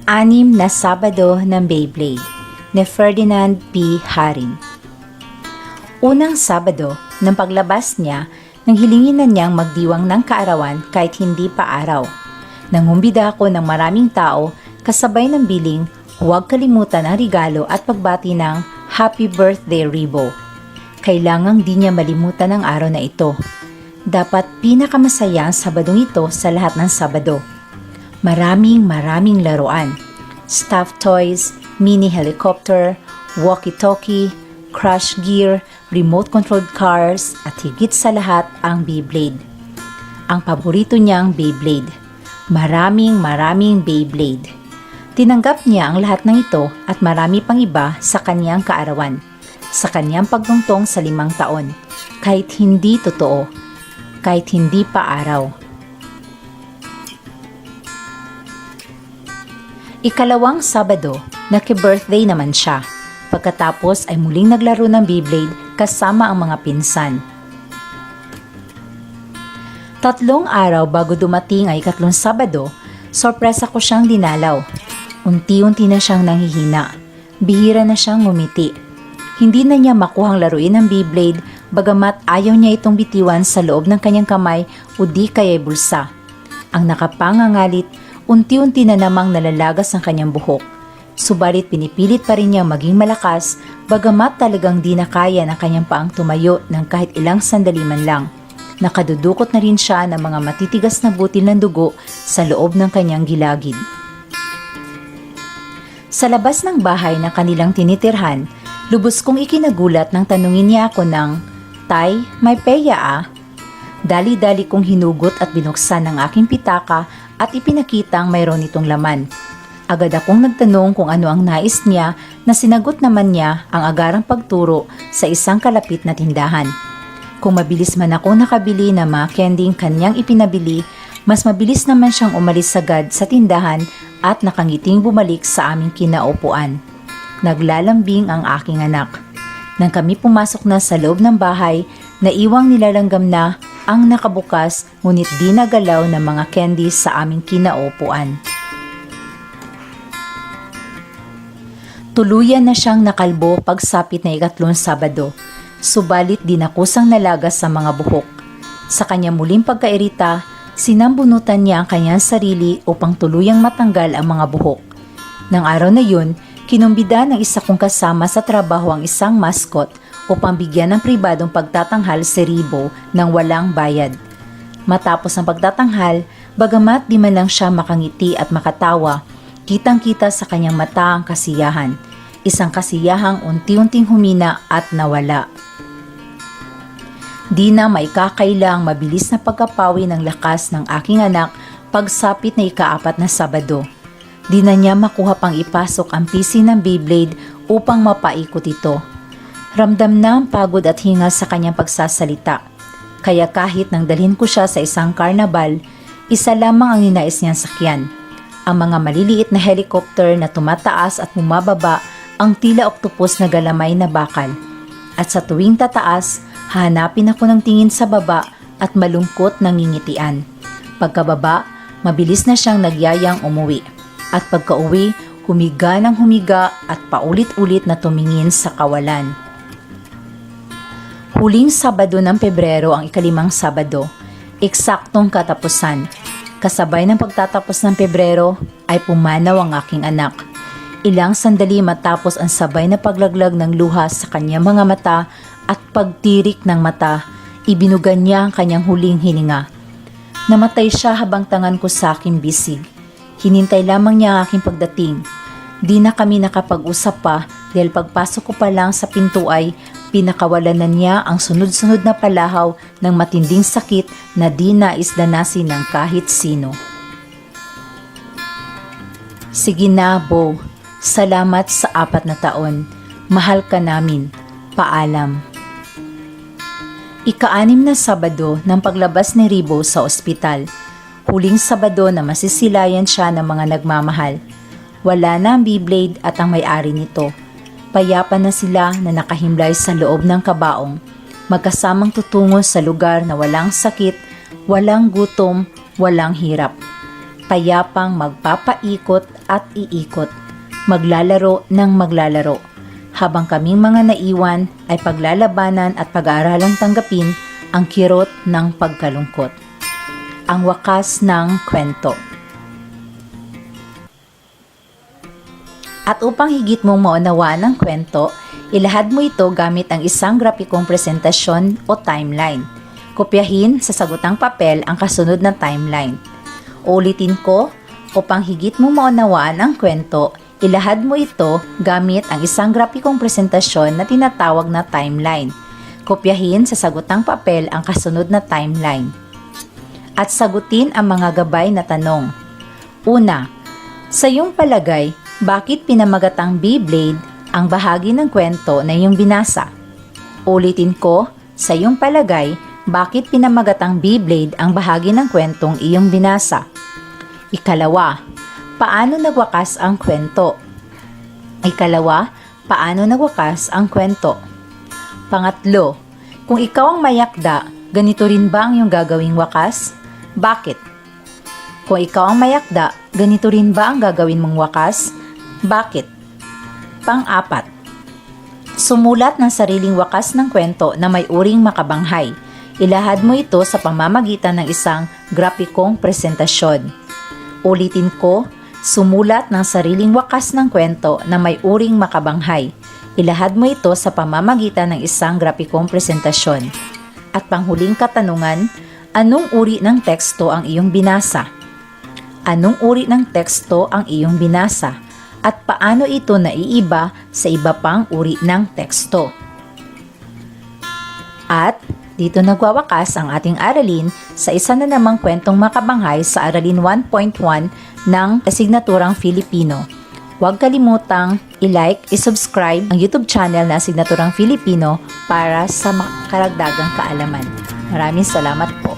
Anim na Sabado ng Beyblade ni Ferdinand P. Haring. Unang Sabado, nang paglabas niya, nang hilingin na niyang magdiwang ng kaarawan kahit hindi pa araw. Nangumbida ako ng maraming tao kasabay ng biling, huwag kalimutan ang regalo at pagbati ng Happy Birthday Ribo. Kailangang di niya malimutan ang araw na ito. Dapat pinakamasaya ang Sabadong ito sa lahat ng Sabado. Maraming laruan. Stuffed toys, mini helicopter, walkie-talkie, crash gear, remote-controlled cars, at higit sa lahat ang Beyblade. Ang paborito niyang Beyblade. Maraming Beyblade. Tinanggap niya ang lahat ng ito at marami pang iba sa kaniyang kaarawan. Sa kaniyang pagtungtong sa 5 taon. Kahit hindi totoo. Kahit hindi pa araw. Ikalawang Sabado, naki-birthday naman siya. Pagkatapos ay muling naglaro ng Beyblade kasama ang mga pinsan. 3 araw bago dumating ay ikatlong Sabado, sorpresa ko siyang dinalaw. Unti-unti na siyang nanghihina. Bihira na siyang ngumiti. Hindi na niya makuhang laruin ng Beyblade, bagamat ayaw niya itong bitiwan sa loob ng kanyang kamay o di kaya'y bulsa. Ang nakapangangalit, unti-unti na namang nalalagas ang kanyang buhok. Subalit pinipilit pa rin niyang maging malakas, bagamat talagang di na kaya ng kanyang paang tumayo ng kahit ilang sandali man lang. Nakadudukot na rin siya ng mga matitigas na butil ng dugo sa loob ng kanyang gilagid. Sa labas ng bahay na kanilang tinitirhan, lubos kong ikinagulat nang tanungin niya ako ng, "Tay, may peya ah?" Dali-dali kong hinugot at binuksan ang aking pitaka at ipinakitang mayroon itong laman. Agad akong nagtanong kung ano ang nais niya na sinagot naman niya ang agarang pagturo sa isang kalapit na tindahan. Kung mabilis man ako nakabili ng mga kending kanyang ipinabili, mas mabilis naman siyang umalis sagad sa tindahan at nakangiting bumalik sa aming kinaupuan. Naglalambing ang aking anak. Nang kami pumasok na sa loob ng bahay, naiwang nilalanggam na ang nakabukas ngunit di nagalaw ng mga candies sa aming kinaupuan. Tuluyan na siyang nakalbo pagsapit na ikatlong Sabado, subalit di nakusang nalagas sa mga buhok. Sa kanyang muling pagkairita, sinambunutan niya ang kanyang sarili upang tuluyang matanggal ang mga buhok. Nang araw na yun, kinumbida ng isa kong kasama sa trabaho ang isang mascot upang bigyan ng pribadong pagtatanghal si Ribo ng walang bayad. Matapos ang pagtatanghal, bagamat di man lang siya makangiti at makatawa, kitang-kita sa kanyang mata ang kasiyahan. Isang kasiyahang unti-unting humina at nawala. Di na maikakaila ang mabilis na pagkapawi ng lakas ng aking anak pagsapit na ika-4 na Sabado. Di na niya makuha pang ipasok ang PC ng Beyblade upang mapaikot ito. Ramdam na ang pagod at hingal sa kanyang pagsasalita. Kaya kahit nang dalhin ko siya sa isang karnabal, isa lamang ang ninais niyang sakyan. Ang mga maliliit na helicopter na tumataas at bumababa ang tila oktopus na galamay na bakal. At sa tuwing tataas, hahanapin ako ng tingin sa baba at malungkot na ngingitian. Pagkababa, mabilis na siyang nagyayang umuwi. At pagkauwi, humiga ng humiga at paulit-ulit na tumingin sa kawalan. Huling Sabado ng Pebrero ang ika-5 Sabado, eksaktong katapusan. Kasabay ng pagtatapos ng Pebrero ay pumanaw ang aking anak. Ilang sandali matapos ang sabay na paglaglag ng luha sa kanyang mga mata at pagtirik ng mata, ibinugan niya ang kanyang huling hininga. Namatay siya habang tangan ko sa aking bisig. Hinintay lamang niya ang aking pagdating. Di na kami nakapag-usap pa dahil pagpasok ko pa lang sa pinto ay pinakawalan na niya ang sunod-sunod na palahaw ng matinding sakit na di nais danasin ng kahit sino. Sige na, Bo. Salamat sa 4 na taon. Mahal ka namin. Paalam. Ika-6 na Sabado ng paglabas ni Ribo sa ospital. Huling Sabado na masisilayan siya ng mga nagmamahal. Wala na ang Beyblade at ang may-ari nito. Payapa na sila na nakahimlay sa loob ng kabaong, magkasamang tutungo sa lugar na walang sakit, walang gutom, walang hirap. makayapang magpapaikot at iikot, maglalaro ng maglalaro, habang kaming mga naiwan ay paglalabanan at pag-aaralang tanggapin ang kirot ng pagkalungkot. Ang wakas ng kwento. At upang higit mong maunawaan ang kwento, ilahad mo ito gamit ang isang grapikong presentasyon o timeline. Kopyahin sa sagutang papel ang kasunod na timeline. Ulitin ko, upang higit mong maunawaan ang kwento, ilahad mo ito gamit ang isang grapikong presentasyon na tinatawag na timeline. Kopyahin sa sagutang papel ang kasunod na timeline. At sagutin ang mga gabay na tanong. Una, sa iyong palagay, bakit pinamagatang Beyblade ang bahagi ng kwento na iyong binasa? Ulitin ko, sa iyong palagay, bakit pinamagatang Beyblade ang bahagi ng kwentong iyong binasa? Ikalawa, paano nagwakas ang kwento? Ikalawa, paano nagwakas ang kwento? Pangatlo, kung ikaw ang mayakda, ganito rin ba ang iyong gagawing wakas? Bakit? Kung ikaw ang mayakda, ganito rin ba ang gagawin mong wakas? Bakit? Pang-apat, sumulat ng sariling wakas ng kwento na may uring makabanghay. Ilahad mo ito sa pamamagitan ng isang grapikong presentasyon. Ulitin ko, sumulat ng sariling wakas ng kwento na may uring makabanghay. Ilahad mo ito sa pamamagitan ng isang grapikong presentasyon. At panghuling katanungan, anong uri ng teksto ang iyong binasa? Anong uri ng teksto ang iyong binasa? At paano ito naiiba sa iba pang uri ng teksto? At dito nagwawakas ang ating aralin sa isa na namang kwentong makabanghay sa Aralin 1.1 ng Asignaturang Filipino. Huwag kalimutang i-like, i-subscribe ang YouTube channel na Asignaturang Filipino para sa karagdagang kaalaman. Maraming salamat po.